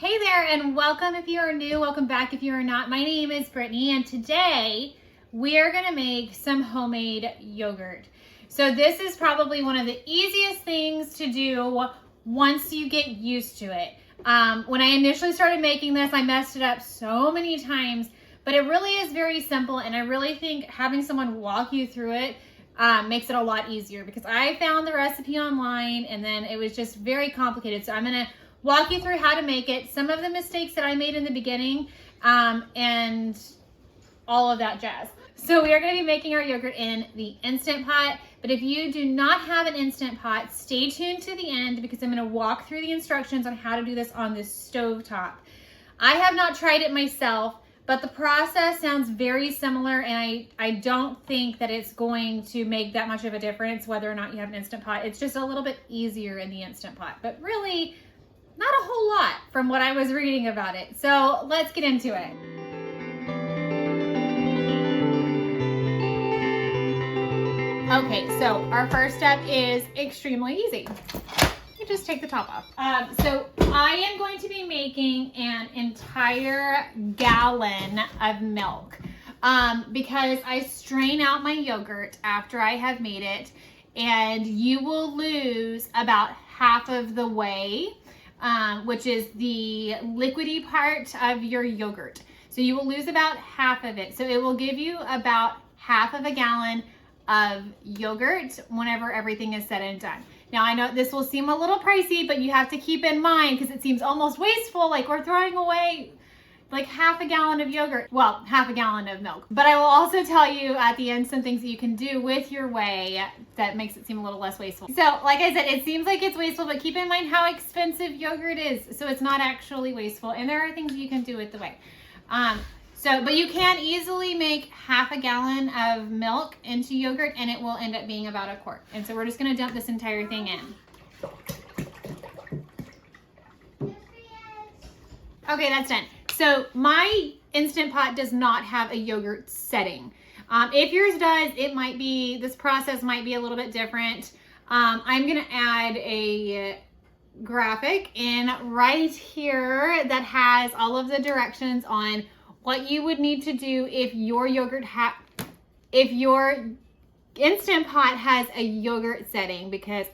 Hey there, and welcome if you are new, welcome back if you are not. My name is Brittany, and today we are gonna make some homemade yogurt. So this is probably one of the easiest things to do once you get used to it. When I initially started making this, I messed it up so many times, but it really is very simple, and I really think having someone walk you through it makes it a lot easier, because I found the recipe online and then it was just very complicated. So I'm gonna walk you through how to make it, some of the mistakes that I made in the beginning, and all of that jazz. So we are going to be making our yogurt in the Instant Pot, but if you do not have an Instant Pot, stay tuned to the end, because I'm going to walk through the instructions on how to do this on this stovetop. I have not tried it myself, but the process sounds very similar, and I don't think that it's going to make that much of a difference whether or not you have an Instant Pot. It's just a little bit easier in the Instant Pot, but really not a whole lot from what I was reading about it. So let's get into it. Okay, so our first step is extremely easy. You just take the top off. So I am going to be making an entire gallon of milk because I strain out my yogurt after I have made it, and you will lose about half of the whey, which is the liquidy part of your yogurt. So you will lose about half of it. So it will give you about half of a gallon of yogurt whenever everything is said and done. Now I know this will seem a little pricey, but you have to keep in mind, because it seems almost wasteful, like we're throwing away like half a gallon of yogurt. Well, half a gallon of milk. But I will also tell you at the end some things that you can do with your whey that makes it seem a little less wasteful. So like I said, it seems like it's wasteful, but keep in mind how expensive yogurt is. So it's not actually wasteful, and there are things you can do with the whey. But you can easily make half a gallon of milk into yogurt, and it will end up being about a quart. And so we're just gonna dump this entire thing in. Okay, that's done. So my Instant Pot does not have a yogurt setting. If yours does, this process might be a little bit different. I'm gonna add a graphic in right here that has all of the directions on what you would need to do if your Instant Pot has a yogurt setting, because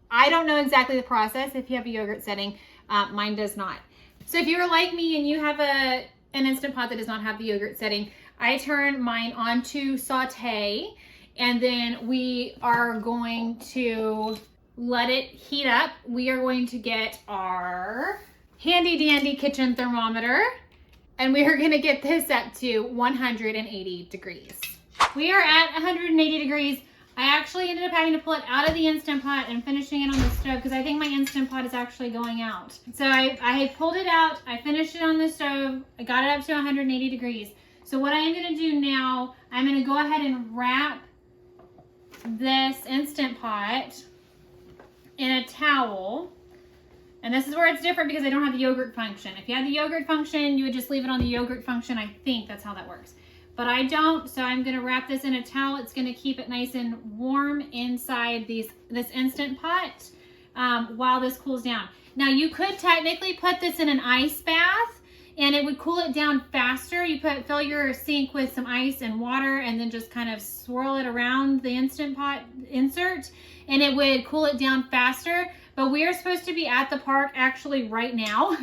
I don't know exactly the process if you have a yogurt setting. Mine does not. So if you're like me and you have an Instant Pot that does not have the yogurt setting, I turn mine on to saute, and then we are going to let it heat up. We are going to get our handy dandy kitchen thermometer, and we are going to get this up to 180 degrees. We are at 180 degrees. I actually ended up having to pull it out of the Instant Pot and finishing it on the stove, because I think my Instant Pot is actually going out. So I had pulled it out, I finished it on the stove, I got it up to 180 degrees. So what I am gonna do now, I'm gonna go ahead and wrap this Instant Pot in a towel. And this is where it's different, because I don't have the yogurt function. If you had the yogurt function, you would just leave it on the yogurt function. I think that's how that works. But I don't, so I'm gonna wrap this in a towel. It's gonna keep it nice and warm inside this Instant Pot while this cools down. Now you could technically put this in an ice bath, and it would cool it down faster. You fill your sink with some ice and water, and then just kind of swirl it around the Instant Pot insert, and it would cool it down faster. But we are supposed to be at the park actually right now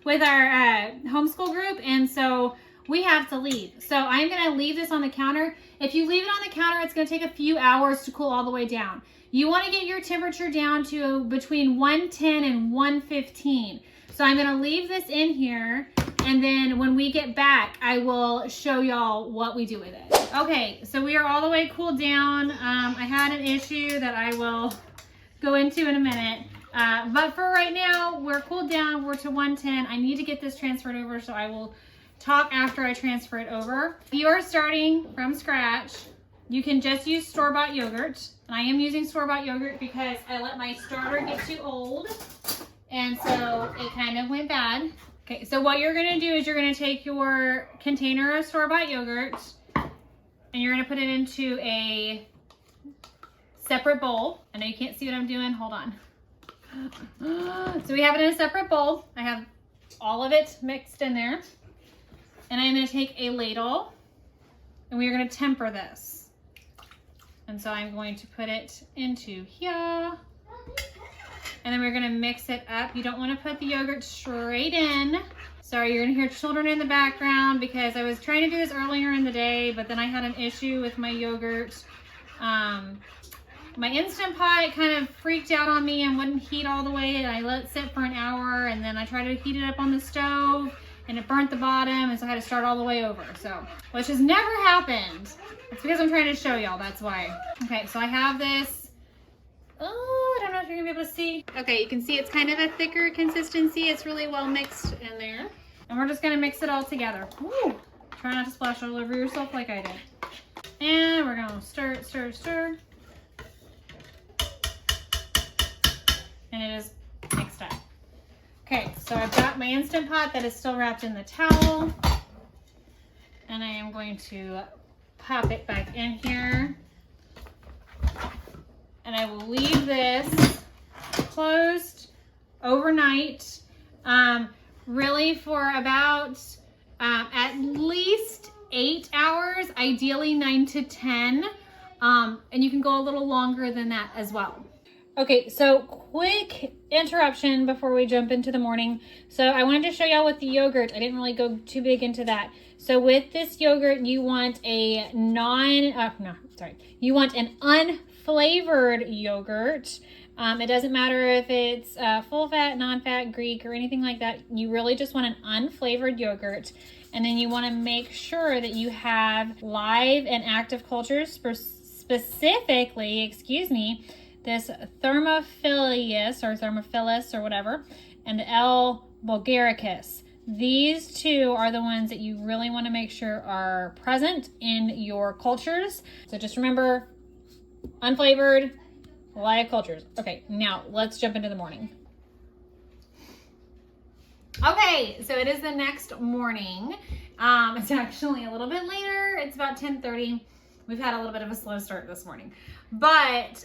with our homeschool group, and so we have to leave. So I'm gonna leave this on the counter. If you leave it on the counter, it's gonna take a few hours to cool all the way down. You wanna get your temperature down to between 110 and 115. So I'm gonna leave this in here, and then when we get back, I will show y'all what we do with it. Okay, so we are all the way cooled down. I had an issue that I will go into in a minute. But for right now, we're cooled down, we're to 110. I need to get this transferred over, so I will talk after I transfer it over. If you are starting from scratch, you can just use store-bought yogurt. And I am using store-bought yogurt because I let my starter get too old, and so it kind of went bad. Okay, so what you're gonna do is you're gonna take your container of store-bought yogurt, and you're gonna put it into a separate bowl. I know you can't see what I'm doing, hold on. So we have it in a separate bowl. I have all of it mixed in there. And I'm going to take a ladle and we are going to temper this. And so I'm going to put it into here. And then we're going to mix it up. You don't want to put the yogurt straight in. Sorry, you're going to hear children in the background because I was trying to do this earlier in the day, but then I had an issue with my yogurt. My Instant Pot kind of freaked out on me and wouldn't heat all the way. And I let it sit for an hour and then I tried to heat it up on the stove and it burnt the bottom, and so I had to start all the way over. So, which has never happened. It's because I'm trying to show y'all, that's why. Okay, so I have this. Oh, I don't know if you're gonna be able to see. Okay, you can see it's kind of a thicker consistency. It's really well mixed in there. And we're just gonna mix it all together. Ooh, try not to splash all over yourself like I did. And we're gonna stir it, stir, stir. And it is mixed up. Okay, so I've got my Instant Pot that is still wrapped in the towel. And I am going to pop it back in here. And I will leave this closed overnight, really for about at least 8 hours, ideally 9 to 10. And you can go a little longer than that as well. Okay, so quick interruption before we jump into the morning. So I wanted to show y'all with the yogurt. I didn't really go too big into that. So with this yogurt, you want a you want an unflavored yogurt. It doesn't matter if it's full fat, non-fat, Greek, or anything like that. You really just want an unflavored yogurt. And then you want to make sure that you have live and active cultures, specifically, this Thermophilus or whatever, and L. bulgaricus. These two are the ones that you really want to make sure are present in your cultures. So just remember, unflavored, live cultures. Okay, now let's jump into the morning. Okay, so it is the next morning. It's actually a little bit later. It's about 10:30. We've had a little bit of a slow start this morning, but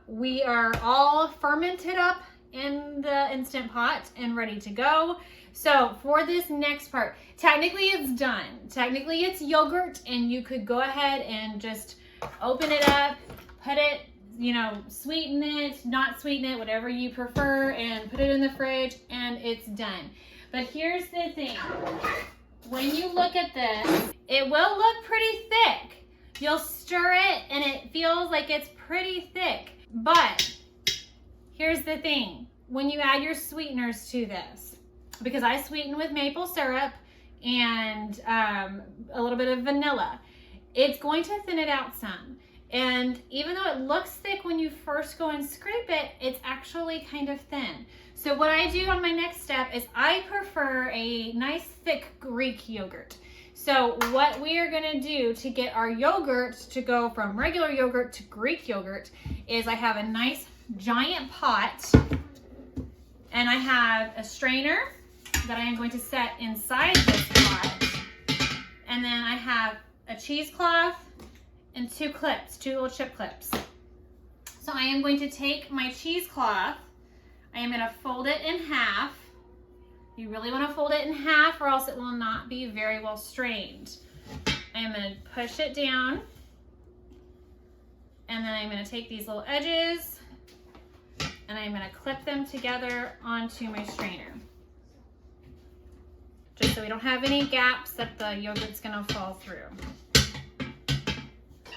we are all fermented up in the Instant Pot and ready to go. So for this next part, technically it's done. Technically it's yogurt, and you could go ahead and just open it up, put it, sweeten it, not sweeten it, whatever you prefer, and put it in the fridge, and it's done. But here's the thing. When you look at this, it will look pretty thick. You'll stir it and it feels like it's pretty thick. But here's the thing. When you add your sweeteners to this, because I sweeten with maple syrup and a little bit of vanilla, it's going to thin it out some. And even though it looks thick when you first go and scrape it, it's actually kind of thin. So what I do on my next step is I prefer a nice thick Greek yogurt. So what we are going to do to get our yogurt to go from regular yogurt to Greek yogurt is I have a nice giant pot, and I have a strainer that I am going to set inside this pot. And then I have a cheesecloth and two little chip clips. So I am going to take my cheesecloth, I am going to fold it in half. You really want to fold it in half or else it will not be very well strained. I'm going to push it down, and then I'm going to take these little edges and I'm going to clip them together onto my strainer, just so we don't have any gaps that the yogurt's going to fall through.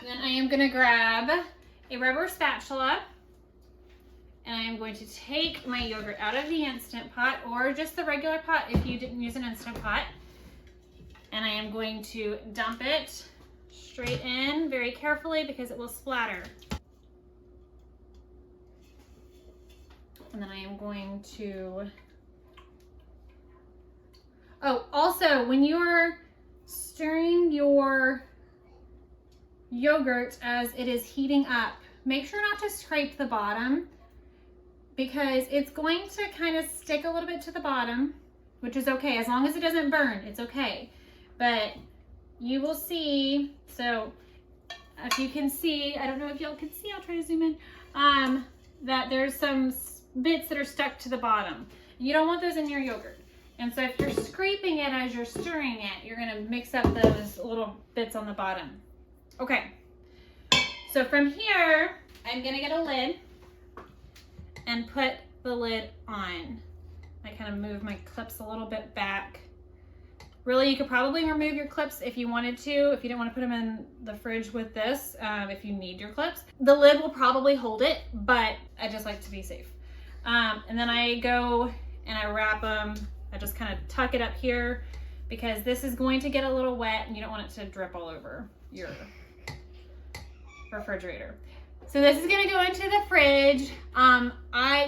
Then I am going to grab a rubber spatula, and I am going to take my yogurt out of the Instant Pot, or just the regular pot if you didn't use an Instant Pot. And I am going to dump it straight in very carefully because it will splatter. And then I am going to... Oh, also, when you're stirring your yogurt as it is heating up, make sure not to scrape the bottom, because it's going to kind of stick a little bit to the bottom, which is okay. As long as it doesn't burn, it's okay. But you will see, so if you can see, I don't know if y'all can see, I'll try to zoom in, that there's some bits that are stuck to the bottom. You don't want those in your yogurt. And so if you're scraping it as you're stirring it, you're gonna mix up those little bits on the bottom. Okay, so from here, I'm gonna get a lid and put the lid on. I kind of move my clips a little bit back. Really, you could probably remove your clips if you wanted to, if you didn't want to put them in the fridge with this, if you need your clips. The lid will probably hold it, but I just like to be safe. And then I go and I wrap them. I just kind of tuck it up here because this is going to get a little wet and you don't want it to drip all over your refrigerator. So this is gonna go into the fridge.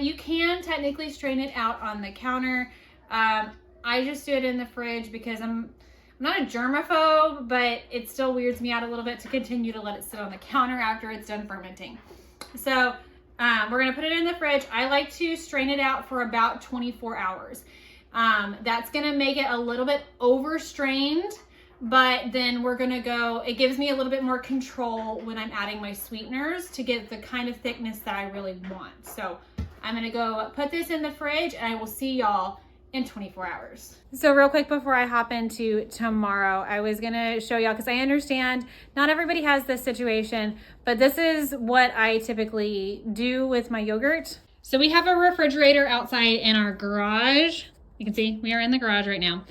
You can technically strain it out on the counter. I just do it in the fridge because I'm not a germaphobe, but it still weirds me out a little bit to continue to let it sit on the counter after it's done fermenting. So we're gonna put it in the fridge. I like to strain it out for about 24 hours. That's gonna make it a little bit overstrained, but then we're gonna go, it gives me a little bit more control when I'm adding my sweeteners to get the kind of thickness that I really want. So I'm gonna go put this in the fridge and I will see y'all in 24 hours. So real quick before I hop into tomorrow, I was gonna show y'all, because I understand not everybody has this situation, but this is what I typically do with my yogurt. So we have a refrigerator outside in our garage. You can see we are in the garage right now.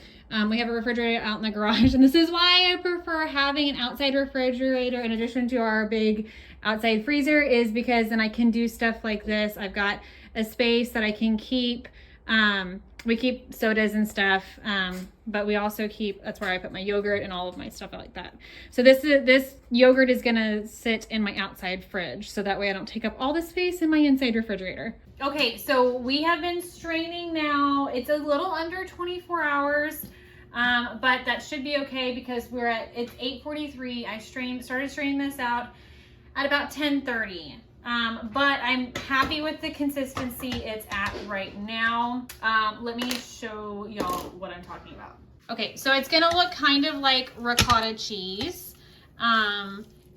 We have a refrigerator out in the garage, and this is why I prefer having an outside refrigerator in addition to our big outside freezer, is because then I can do stuff like this. I've got a space that I can keep, we keep sodas and stuff, but we also keep, that's where I put my yogurt and all of my stuff like that. So this yogurt is gonna sit in my outside fridge, so that way I don't take up all the space in my inside refrigerator. Okay, so we have been straining now. It's a little under 24 hours, but that should be okay because it's 8:43. I started straining this out at about 10:30. But I'm happy with the consistency it's at right now. Let me show y'all what I'm talking about. Okay, so it's gonna look kind of like ricotta cheese.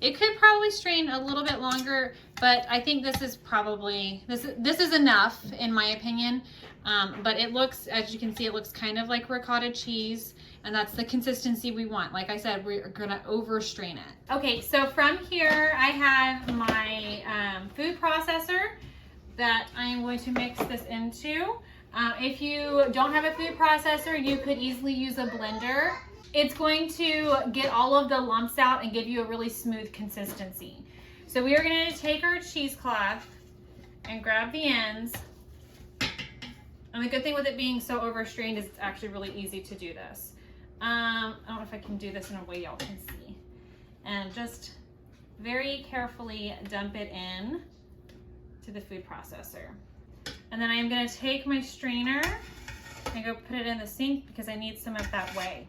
It could probably strain a little bit longer, but I think this is probably, this is enough in my opinion. But it looks, as you can see, it looks kind of like ricotta cheese, and that's the consistency we want. Like I said, we're gonna overstrain it. Okay, so from here I have my food processor that I'm going to mix this into. If you don't have a food processor, you could easily use a blender. It's going to get all of the lumps out and give you a really smooth consistency. So we are going to take our cheesecloth and grab the ends. And the good thing with it being so overstrained is it's actually really easy to do this. I don't know if I can do this in a way y'all can see. And just very carefully dump it in to the food processor. And then I'm going to take my strainer and go put it in the sink because I need some of that whey.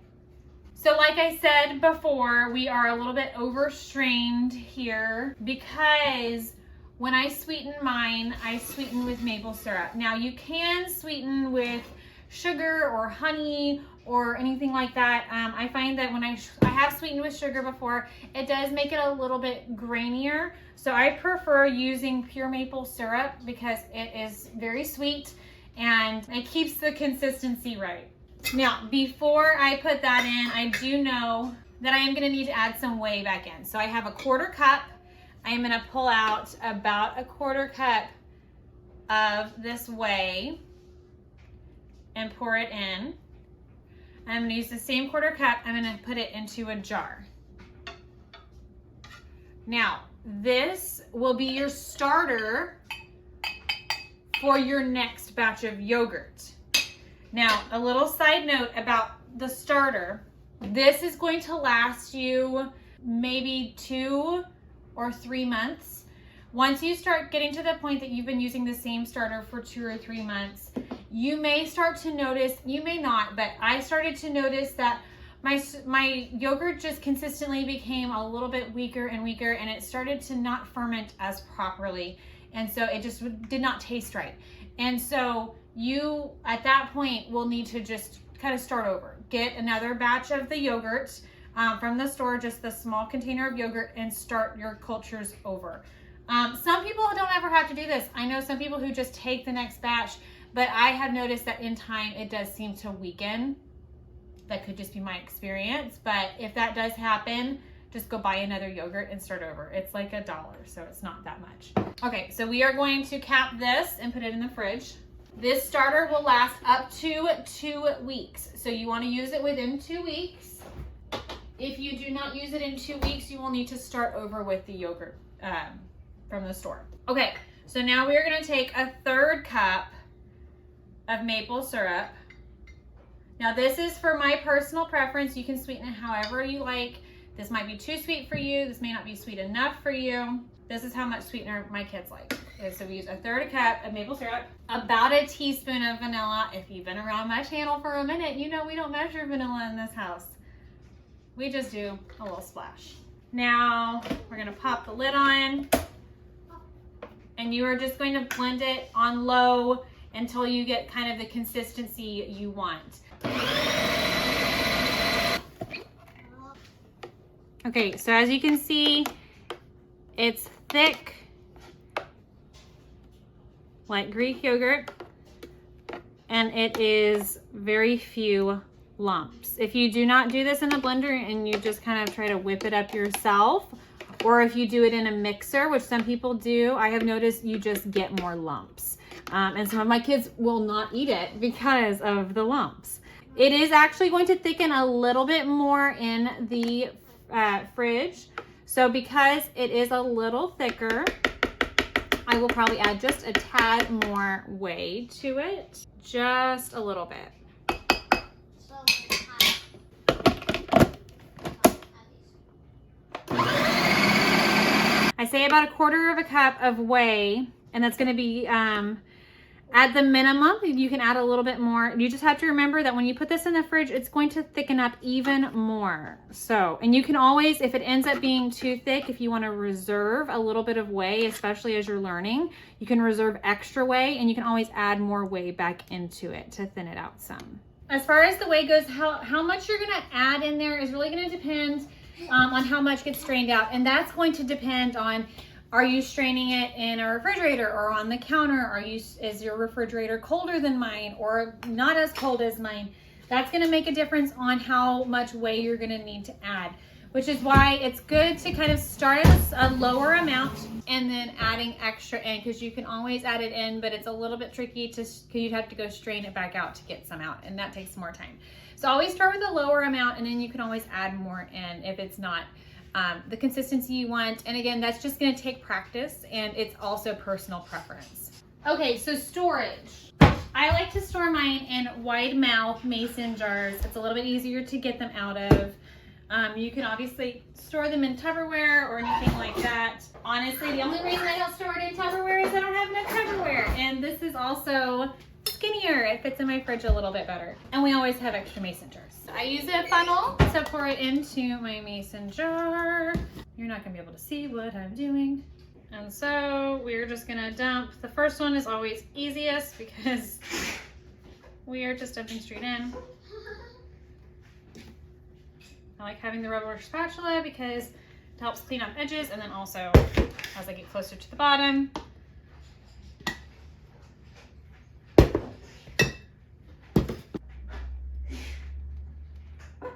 So like I said before, we are a little bit overstrained here because when I sweeten mine, I sweeten with maple syrup. Now you can sweeten with sugar or honey or anything like that. I find that when I have sweetened with sugar before, it does make it a little bit grainier. So I prefer using pure maple syrup because it is very sweet and it keeps the consistency right. Now, before I put that in, I do know that I am gonna need to add some whey back in. So I have a 1/4 cup. I am gonna pull out about a 1/4 cup of this whey and pour it in. I'm gonna use the same 1/4 cup. I'm gonna put it into a jar. Now, this will be your starter for your next batch of yogurt. Now, a little side note about the starter. This is going to last you maybe 2 or 3 months. Once you start getting to the point that you've been using the same starter for 2 or 3 months, you may start to notice, you may not, but I started to notice that my yogurt just consistently became a little bit weaker and weaker, and it started to not ferment as properly. And so it just did not taste right. And so you, at that point, will need to just kind of start over. Get another batch of the yogurt from the store, just the small container of yogurt, and start your cultures over. Some people don't ever have to do this. I know some people who just take the next batch, but I have noticed that in time it does seem to weaken. That could just be my experience, but if that does happen, just go buy another yogurt and start over. It's like $1, so it's not that much. Okay, so we are going to cap this and put it in the fridge. This starter will last up to 2 weeks. So you want to use it within 2 weeks. If you do not use it in 2 weeks, you will need to start over with the yogurt from the store. Okay, so now we are going to take a 1/3 cup of maple syrup. Now this is for my personal preference. You can sweeten it however you like. This might be too sweet for you. This may not be sweet enough for you. This is how much sweetener my kids like. Okay, so we use a 1/3 cup of maple syrup, about a teaspoon of vanilla. If you've been around my channel for a minute, you know we don't measure vanilla in this house. We just do a little splash. Now we're gonna pop the lid on, and you are just going to blend it on low until you get kind of the consistency you want. Okay, so as you can see, it's thick, like Greek yogurt, and it is very few lumps. If you do not do this in a blender and you just kind of try to whip it up yourself, or if you do it in a mixer, which some people do, I have noticed you just get more lumps. And some of my kids will not eat it because of the lumps. It is actually going to thicken a little bit more in the fridge. So because it is a little thicker, I will probably add just a tad more whey to it. Just a little bit. I say about a 1/4 cup of whey, and that's going to be at the minimum. You can add a little bit more. You just have to remember that when you put this in the fridge, it's going to thicken up even more. So, and you can always, if it ends up being too thick, if you want to reserve a little bit of whey, especially as you're learning, you can reserve extra whey, and you can always add more whey back into it to thin it out some. As far as the whey goes, how much you're going to add in there is really going to depend on how much gets strained out. And that's going to depend on, are you straining it in a refrigerator or on the counter? Is your refrigerator colder than mine or not as cold as mine? That's going to make a difference on how much whey you're going to need to add, which is why it's good to kind of start at a lower amount and then adding extra in, because you can always add it in, but it's a little bit tricky because you'd have to go strain it back out to get some out, and that takes more time. So always start with a lower amount, and then you can always add more in if it's not the consistency you want. And again, that's just going to take practice, and it's also personal preference. Okay, so storage. I like to store mine in wide mouth mason jars. It's a little bit easier to get them out of. You can obviously store them in Tupperware or anything like that. Honestly, the only reason I don't store it in Tupperware is I don't have enough Tupperware. And this is also skinnier. It fits in my fridge a little bit better. And we always have extra mason jars. I use a funnel to pour it into my mason jar. You're not gonna be able to see what I'm doing. And so we're just gonna dump. The first one is always easiest because we are just dumping straight in. I like having the rubber spatula because it helps clean up edges, and then also as I get closer to the bottom,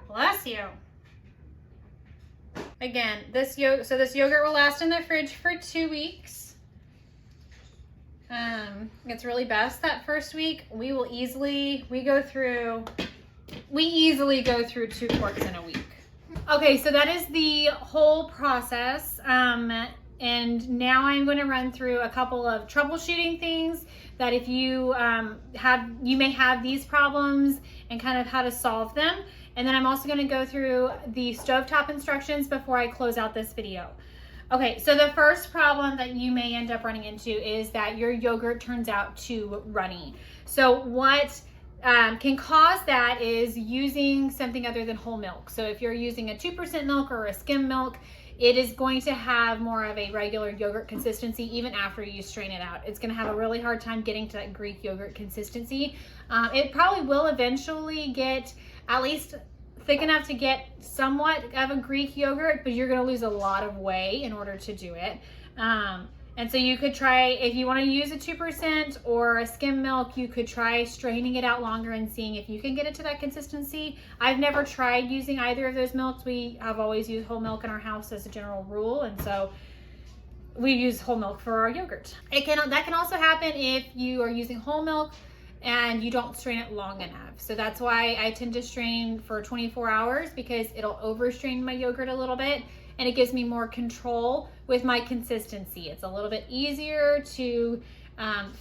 bless you. Again, this yogurt will last in the fridge for 2 weeks. It's really best that first week. We easily go through 2 quarts in a week. Okay, so that is the whole process. And now I'm going to run through a couple of troubleshooting things that if you you may have these problems and kind of how to solve them. And then I'm also going to go through the stovetop instructions before I close out this video. Okay, so the first problem that you may end up running into is that your yogurt turns out too runny. So what can cause that is using something other than whole milk. So if you're using a 2% milk or a skim milk, it is going to have more of a regular yogurt consistency even after you strain it out. It's going to have a really hard time getting to that Greek yogurt consistency. It probably will eventually get at least thick enough to get somewhat of a Greek yogurt, but you're going to lose a lot of whey in order to do it. And so you could try, if you want to use a 2% or a skim milk, you could try straining it out longer and seeing if you can get it to that consistency. Can never tried using either of those milks. We have always used whole milk in our house as a general rule, and so we use whole milk for our yogurt. That can also happen if you are using whole milk and you don't strain it long enough. So that's why I tend to strain for 24 hours, because it'll overstrain my yogurt a little bit and it gives me more control with my consistency. It's a little bit easier to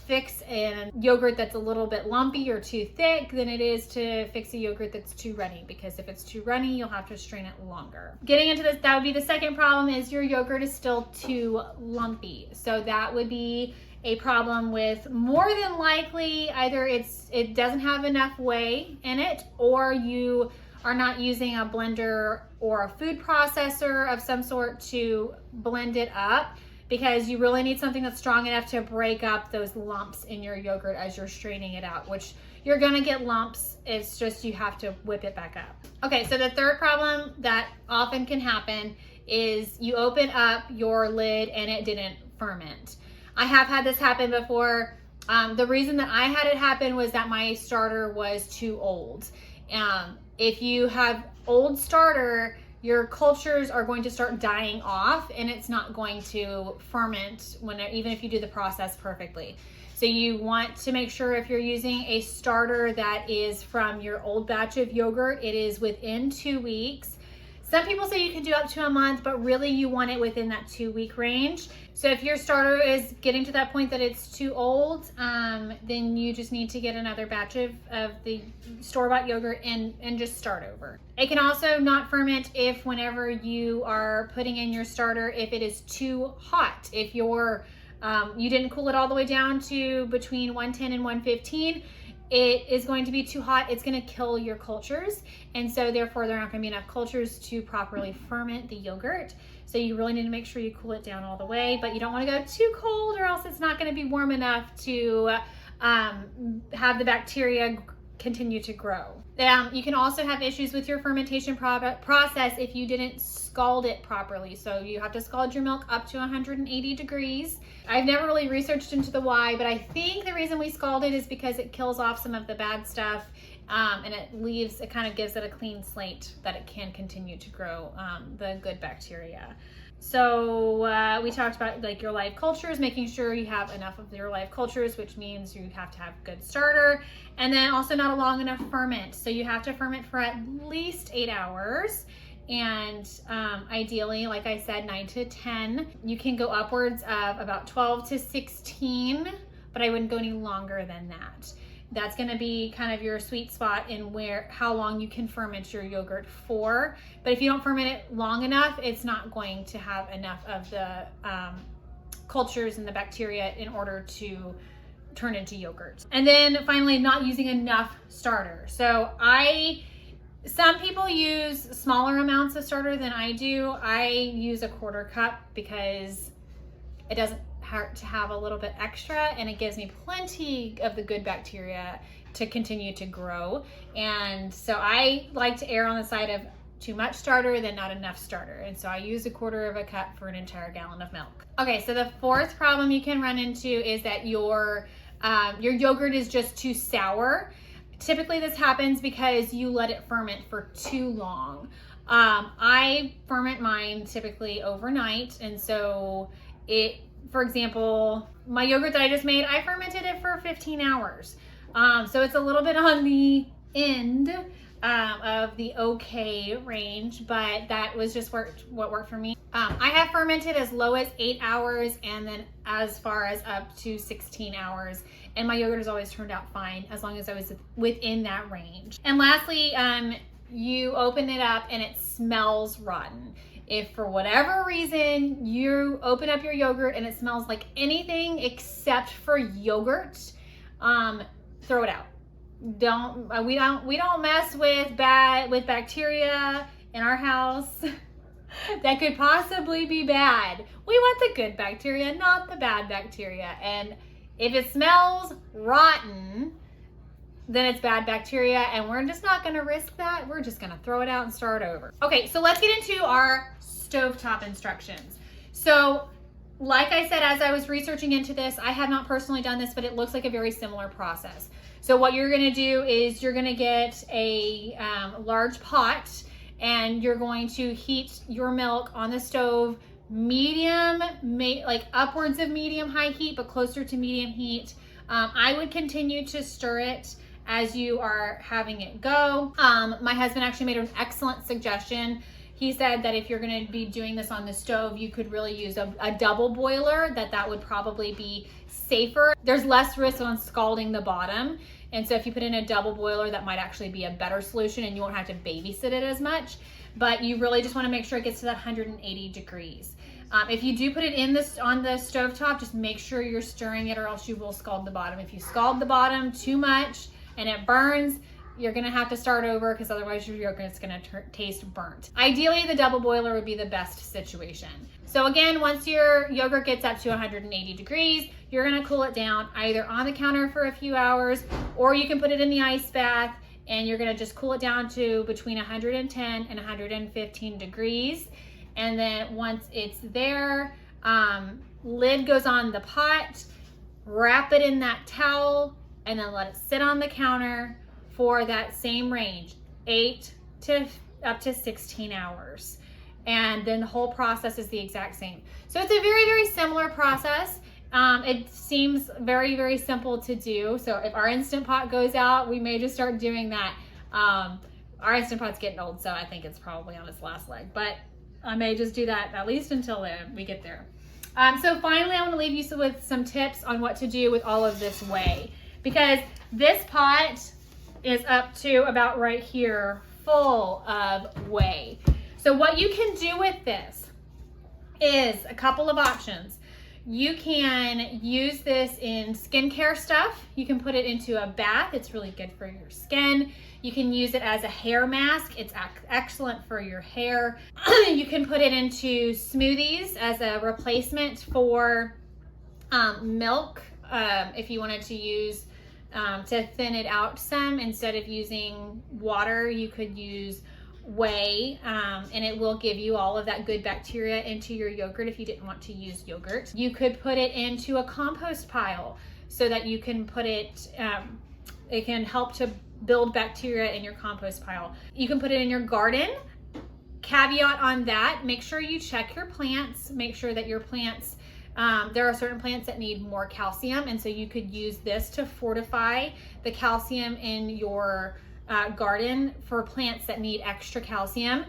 fix a yogurt that's a little bit lumpy or too thick than it is to fix a yogurt that's too runny, because if it's too runny, you'll have to strain it longer. Getting into this, that would be the second problem, is your yogurt is still too lumpy. So that would be a problem with, more than likely, either it doesn't have enough whey in it, or you are not using a blender or a food processor of some sort to blend it up, because you really need something that's strong enough to break up those lumps in your yogurt as you're straining it out, which you're gonna get lumps. It's just you have to whip it back up. Okay, so the third problem that often can happen is you open up your lid and it didn't ferment. I have had this happen before. The reason that I had it happen was that my starter was too old. If you have old starter, your cultures are going to start dying off and it's not going to ferment even if you do the process perfectly. So you want to make sure, if you're using a starter that is from your old batch of yogurt, it is within 2 weeks. Some people say you can do up to a month, but really you want it within that 2-week range. So if your starter is getting to that point that it's too old, then you just need to get another batch of the store-bought yogurt and just start over. It can also not ferment if, whenever you are putting in your starter, if it is too hot. If you didn't cool it all the way down to between 110 and 115, it is going to be too hot. It's going to kill your cultures, and so therefore there aren't going to be enough cultures to properly ferment the yogurt. So you really need to make sure you cool it down all the way, but you don't want to go too cold, or else it's not going to be warm enough to have the bacteria continue to grow. You can also have issues with your fermentation process if you didn't scald it properly. So you have to scald your milk up to 180 degrees. I've never really researched into the why, but I think the reason we scald it is because it kills off some of the bad stuff, and it kind of gives it a clean slate that it can continue to grow the good bacteria. So we talked about like your live cultures, making sure you have enough of your live cultures, which means you have to have good starter, and then also not a long enough ferment. So you have to ferment for at least 8 hours. And ideally, like I said, 9 to 10. You can go upwards of about 12 to 16, but I wouldn't go any longer than that. That's going to be kind of your sweet spot in how long you can ferment your yogurt for. But if you don't ferment it long enough, it's not going to have enough of the cultures and the bacteria in order to turn into yogurt. And then finally, not using enough starter. So some people use smaller amounts of starter than I do. I use a 1/4 cup because it doesn't hurt to have a little bit extra, and it gives me plenty of the good bacteria to continue to grow. And so I like to err on the side of too much starter than not enough starter. And so I use a 1/4 cup for an entire gallon of milk. Okay, so the fourth problem you can run into is that your yogurt is just too sour. Typically this happens because you let it ferment for too long. I ferment mine typically overnight, and so for example, my yogurt that I just made, I fermented it for 15 hours. So it's a little bit on the end of the okay range, but that was just what worked for me. I have fermented as low as 8 hours and then as far as up to 16 hours. And my yogurt has always turned out fine as long as I was within that range. And lastly, you open it up and it smells rotten. If for whatever reason you open up your yogurt and it smells like anything except for yogurt, throw it out. We don't mess with bacteria in our house that could possibly be bad. We want the good bacteria, not the bad bacteria. And if it smells rotten, then it's bad bacteria, and we're just not gonna risk that. We're just gonna throw it out and start over. Okay, so let's get into our stovetop instructions. So like I said, as I was researching into this, I have not personally done this, but it looks like a very similar process. So what you're going to do is you're going to get a large pot, and you're going to heat your milk on the stove, medium, like upwards of medium high heat, but closer to medium heat. I would continue to stir it as you are having it go. My husband actually made an excellent suggestion. He said that if you're going to be doing this on the stove, you could really use a double boiler, that would probably be safer. There's less risk on scalding the bottom. And so if you put in a double boiler, that might actually be a better solution, and you won't have to babysit it as much. But you really just want to make sure it gets to that 180 degrees. If you do put it on the stovetop, just make sure you're stirring it, or else you will scald the bottom. If you scald the bottom too much and it burns, you're gonna have to start over, because otherwise your yogurt's gonna taste burnt. Ideally, the double boiler would be the best situation. So again, once your yogurt gets up to 180 degrees, you're gonna cool it down either on the counter for a few hours, or you can put it in the ice bath, and you're gonna just cool it down to between 110 and 115 degrees. And then once it's there, lid goes on the pot, wrap it in that towel, and then let it sit on the counter for that same range, 8 to up to 16 hours. And then the whole process is the exact same. So it's a very, very similar process. It seems very, very simple to do. So if our Instant Pot goes out, we may just start doing that. Our Instant Pot's getting old, so I think it's probably on its last leg, but I may just do that at least until we get there. So finally, I want to leave you with some tips on what to do with all of this whey, because this pot is up to about right here, full of whey. So what you can do with this is a couple of options. You can use this in skincare stuff. You can put it into a bath. It's really good for your skin. You can use it as a hair mask. It's excellent for your hair. You can put it into smoothies as a replacement for milk. If you wanted to use to thin it out some, instead of using water, you could use whey, and it will give you all of that good bacteria into your yogurt if you didn't want to use yogurt. You could put it into a compost pile so that you can put it, it can help to build bacteria in your compost pile. You can put it in your garden. Caveat on that, make sure you check your plants, make sure that your plants, there are certain plants that need more calcium, and so you could use this to fortify the calcium in your garden for plants that need extra calcium.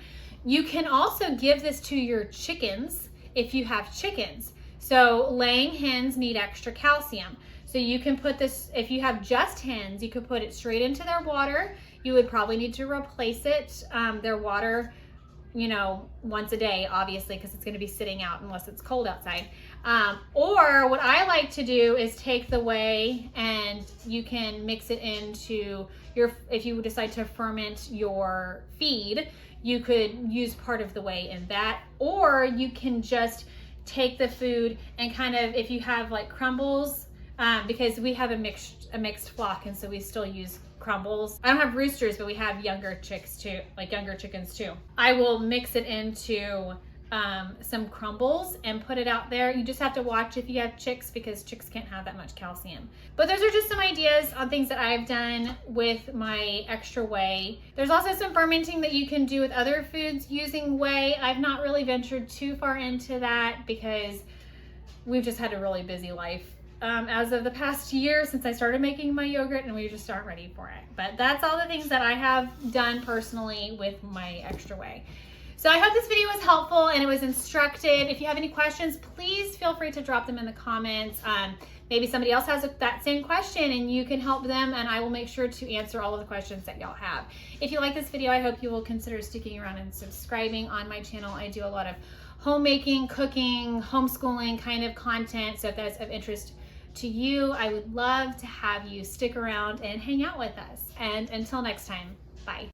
You can also give this to your chickens if you have chickens. So laying hens need extra calcium. So you can put this, if you have just hens, you could put it straight into their water. You would probably need to replace it, their water, you know, once a day, obviously, because it's going to be sitting out unless it's cold outside. Or what I like to do is take the whey, and you can mix it into your, if you decide to ferment your feed, you could use part of the whey in that, or you can just take the food and kind of, if you have like crumbles, because we have a mixed flock, and so we still use crumbles. I don't have roosters, but we have younger chicks too, like younger chickens too. I will mix it into some crumbles and put it out there. You just have to watch if you have chicks, because chicks can't have that much calcium. But those are just some ideas on things that I've done with my extra whey. There's also some fermenting that you can do with other foods using whey. I've not really ventured too far into that because we've just had a really busy life as of the past year since I started making my yogurt, and we just aren't ready for it. But that's all the things that I have done personally with my extra whey. So I hope this video was helpful and it was instructive. If you have any questions, please feel free to drop them in the comments. Maybe somebody else has that same question and you can help them, and I will make sure to answer all of the questions that y'all have. If you like this video, I hope you will consider sticking around and subscribing on my channel. I do a lot of homemaking, cooking, homeschooling kind of content. So if that's of interest to you, I would love to have you stick around and hang out with us. And until next time, bye.